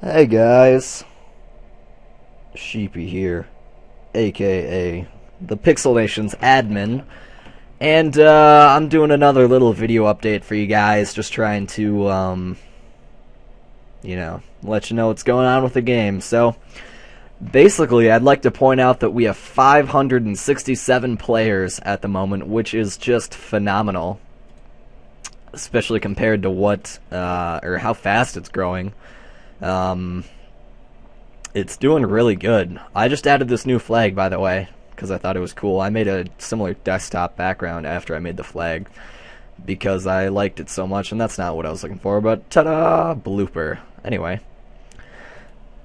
Hey guys, Sheepy here, aka the Pixel Nation's admin, and I'm doing another little video update for you guys, just trying to, let you know what's going on with the game. So, basically, I'd like to point out that we have 567 players at the moment, which is just phenomenal, especially compared to or how fast it's growing. It's doing really good. I just added this new flag, by the way, because I thought it was cool. I made a similar desktop background after I made the flag because I liked it so much, and that's not what I was looking for, but ta-da! Blooper. Anyway,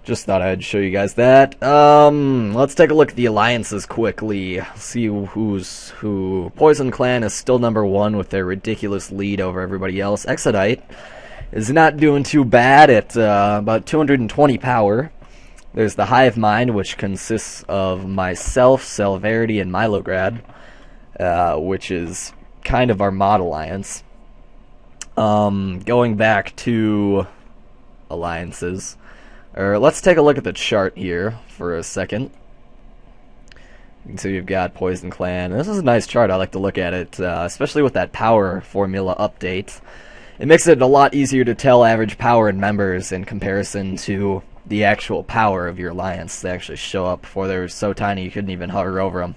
just thought I'd show you guys that. Let's take a look at the alliances quickly. See who's who. Poison Clan is still #1 with their ridiculous lead over everybody else. Exodite is not doing too bad at about 220 power. There's the Hive Mind, which consists of myself, Salvarity, and Milograd, which is kind of our mod alliance. Going back to alliances, let's take a look at the chart here for a second. You can see you've got Poison Clan. This is a nice chart. I like to look at it, especially with that power formula update. It makes it a lot easier to tell average power in members in comparison to the actual power of your alliance. They actually show up before they're so tiny you couldn't even hover over them.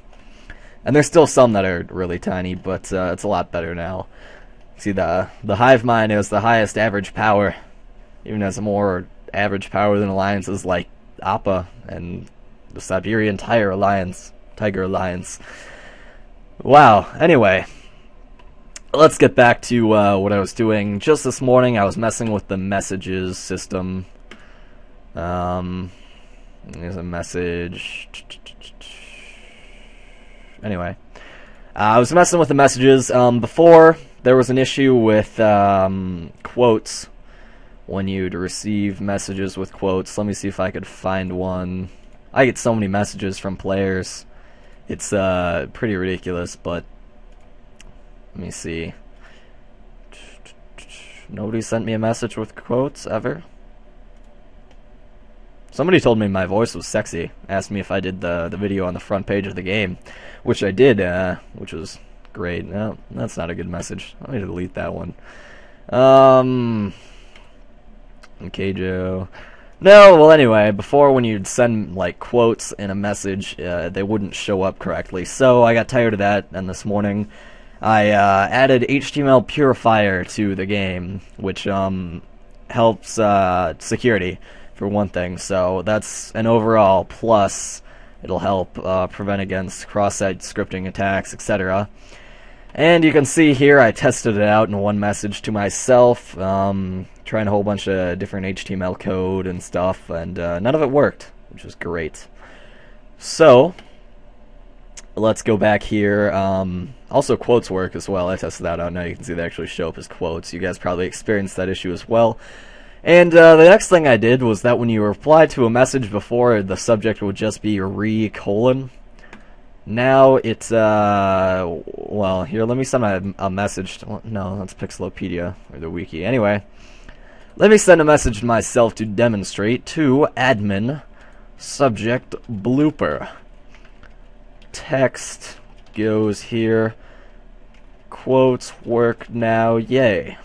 And there's still some that are really tiny, but it's a lot better now. See, the Hive Mind is the highest average power, even has more average power than alliances like Appa and the Siberian Tiger Alliance. Wow, anyway. Let's get back to what I was doing. Just this morning, I was messing with the messages system. There's a message. Anyway, I was messing with the messages. Before, there was an issue with quotes when you'd receive messages with quotes. Let me see if I could find one. I get so many messages from players. It's pretty ridiculous, but let me see. Nobody sent me a message with quotes ever. Somebody told me my voice was sexy. Asked me if I did the video on the front page of the game, which I did, which was great. No, that's not a good message. Let me delete that one. Okay, Joe. No, well, anyway, before when you'd send like quotes in a message, they wouldn't show up correctly. So I got tired of that, and this morning I added HTML Purifier to the game, which helps security for one thing. So that's an overall plus. It'll help prevent against cross-site scripting attacks, etc. And you can see here I tested it out in one message to myself, trying a whole bunch of different HTML code and stuff, and none of it worked, which was great. So let's go back here. Also, quotes work as well. I tested that out. Now you can see they actually show up as quotes. You guys probably experienced that issue as well. And the next thing I did was that when you replied to a message before, the subject would just be re:. Now it's, well, here, let me send a message. No, that's Pixelopedia, or the wiki. Anyway, let me send a message to myself to demonstrate to admin, subject blooper. Text goes here. Quotes work now, yay.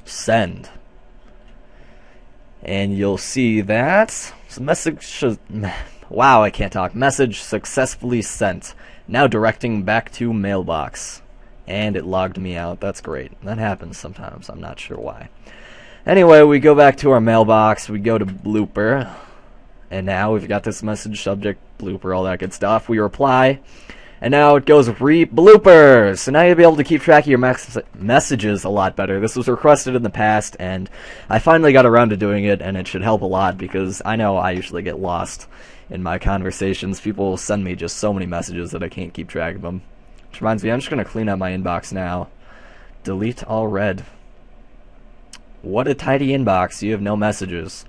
Send. And you'll see that message. Wow, I can't talk. Message successfully sent. Now directing back to mailbox. And it logged me out. That's great. That happens sometimes. I'm not sure why. Anyway, we go back to our mailbox. We go to blooper. And now we've got this message, subject, blooper, all that good stuff. We reply. And now it goes blooper. So now you'll be able to keep track of your messages a lot better. This was requested in the past, and I finally got around to doing it, and it should help a lot because I know I usually get lost in my conversations. People will send me just so many messages that I can't keep track of them. Which reminds me, I'm just going to clean up my inbox now. Delete all red. What a tidy inbox. You have no messages.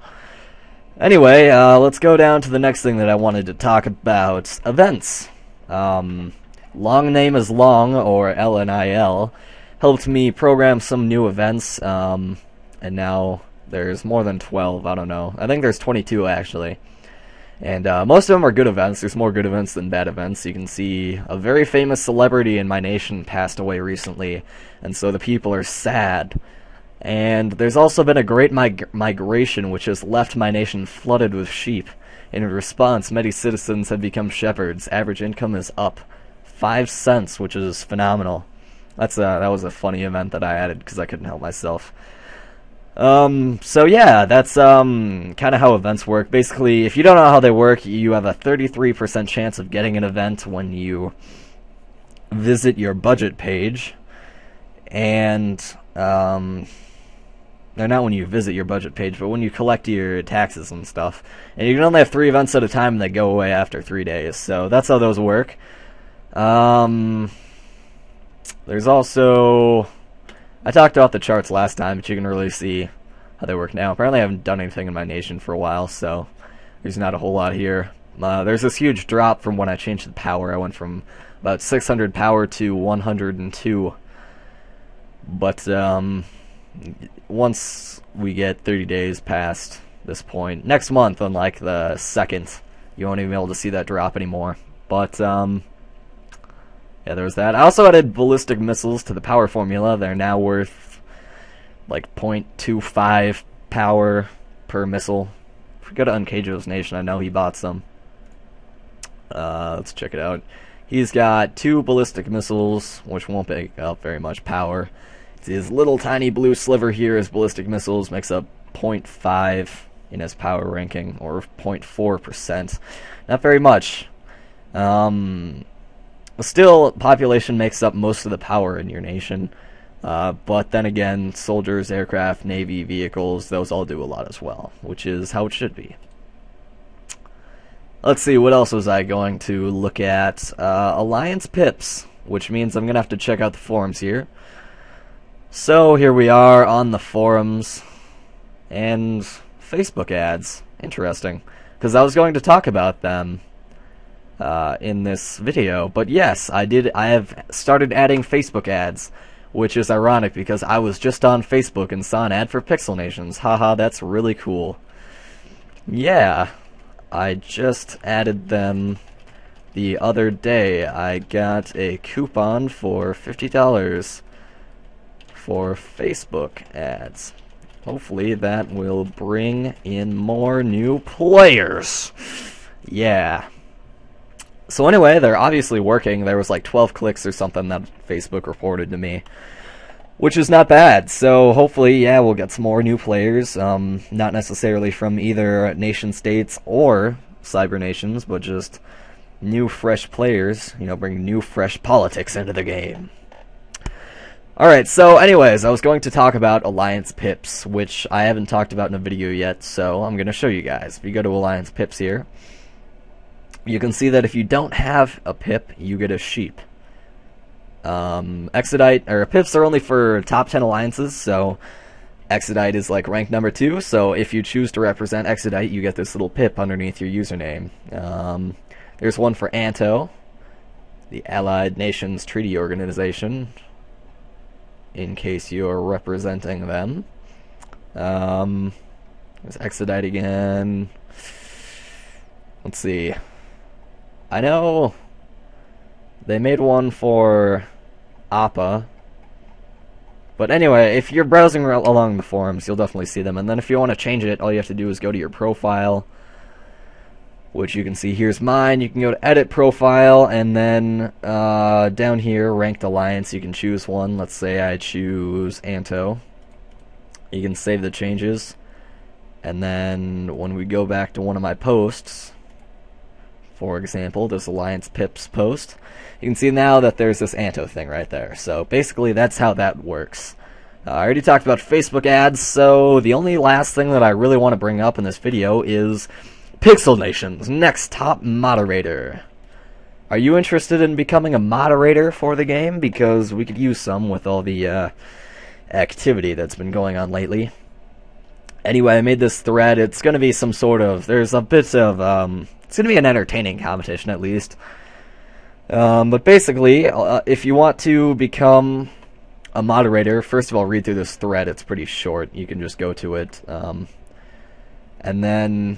Anyway, let's go down to the next thing that I wanted to talk about. Events. Long Name is Long, or LNIL, helped me program some new events, and now There's more than 12, I don't know. I think there's 22, actually. And most of them are good events. There's more good events than bad events. You can see a very famous celebrity in my nation passed away recently, and so the people are sad. And there's also been a great migration which has left my nation flooded with sheep. In response, many citizens have become shepherds. Average income is up 5 cents, which is phenomenal. That was a funny event that I added because I couldn't help myself. So yeah, that's kind of how events work. Basically, if you don't know how they work, you have a 33% chance of getting an event when you visit your budget page. And they're not when you visit your budget page, but when you collect your taxes and stuff. And you can only have 3 events at a time, and they go away after 3 days. So that's how those work. There's also... I talked about the charts last time, but you can really see how they work now. Apparently I haven't done anything in my nation for a while, so there's not a whole lot here. There's this huge drop from when I changed the power. I went from about 600 power to 102. But once we get 30 days past this point, next month, on like the 2nd, you won't even be able to see that drop anymore. But yeah, there was that. I also added ballistic missiles to the power formula. They're now worth like 0.25 power per missile. If we go to Unkeijo's nation, I know he bought some. Let's check it out. He's got 2 ballistic missiles, which won't pick up very much power. His little tiny blue sliver here is ballistic missiles, makes up 0.5 in his power ranking, or 0.4%. Not very much. Still, population makes up most of the power in your nation. But then again, soldiers, aircraft, navy, vehicles, those all do a lot as well, which is how it should be. Let's see, what else was I going to look at? Alliance pips, which means I'm going to have to check out the forums here. So here we are on the forums, and Facebook ads. Interesting, because I was going to talk about them in this video, but yes, I have started adding Facebook ads, which is ironic because I was just on Facebook and saw an ad for Pixel Nations. Haha, that's really cool. Yeah, I just added them the other day. I got a coupon for $50 for Facebook ads. Hopefully that will bring in more new players. Yeah. So anyway, they're obviously working. There was like 12 clicks or something that Facebook reported to me, which is not bad. So hopefully, yeah, we'll get some more new players. Not necessarily from either nation states or cyber nations, but just new, fresh players. You know, bring new, fresh politics into the game. Alright, so anyways, I was going to talk about Alliance Pips, which I haven't talked about in a video yet, so I'm going to show you guys. If you go to Alliance Pips here, you can see that if you don't have a pip, you get a sheep. Exodite, or pips are only for top 10 alliances, so Exodite is like rank number 2, so if you choose to represent Exodite, you get this little pip underneath your username. There's one for Anto, the Allied Nations Treaty Organization, in case you're representing them. There's Exodite again. Let's see. I know they made one for Appa. But anyway, if you're browsing along the forums, you'll definitely see them. And then if you want to change it, all you have to do is go to your profile, which you can see here's mine. You can go to edit profile, and then down here, ranked alliance, you can choose one. Let's say I choose Anto. You can save the changes. And then when we go back to one of my posts, for example, this Alliance Pips post, you can see now that there's this Anto thing right there. So basically that's how that works. I already talked about Facebook ads, so the only last thing that I really want to bring up in this video is Pixel Nation's next top moderator. Are you interested in becoming a moderator for the game? Because we could use some with all the activity that's been going on lately. Anyway, I made this thread. It's going to be some sort of... There's a bit of... it's going to be an entertaining competition, at least. But basically, if you want to become a moderator, first of all, read through this thread. It's pretty short. You can just go to it. And then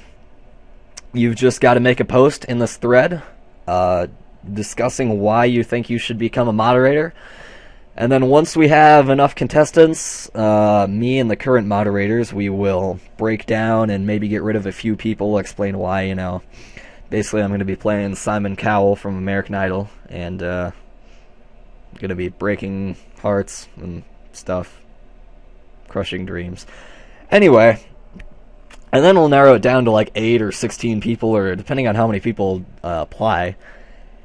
you've just got to make a post in this thread discussing why you think you should become a moderator. And then once we have enough contestants, me and the current moderators, we will break down and maybe get rid of a few people, explain why, you know. Basically, I'm going to be playing Simon Cowell from American Idol, and going to be breaking hearts and stuff, crushing dreams. Anyway, and then we'll narrow it down to like 8 or 16 people, or depending on how many people apply.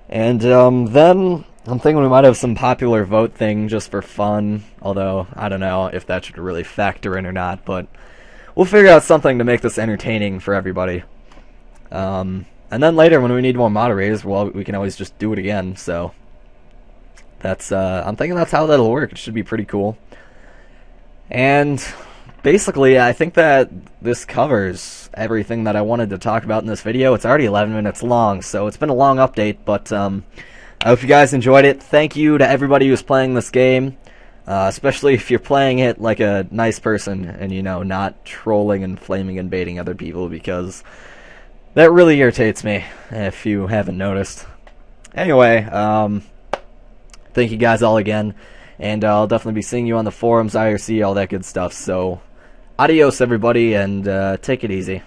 And then I'm thinking we might have some popular vote thing just for fun, although I don't know if that should really factor in or not, but we'll figure out something to make this entertaining for everybody. And then later, when we need more moderators, well, we can always just do it again, so that's, I'm thinking that's how that'll work. It should be pretty cool. And basically, I think that this covers everything that I wanted to talk about in this video. It's already 11 minutes long, so it's been a long update, but I hope you guys enjoyed it. Thank you to everybody who's playing this game, especially if you're playing it like a nice person and, you know, not trolling and flaming and baiting other people, because that really irritates me, if you haven't noticed. Anyway, thank you guys all again, and I'll definitely be seeing you on the forums, IRC, all that good stuff. So, adios everybody, and take it easy.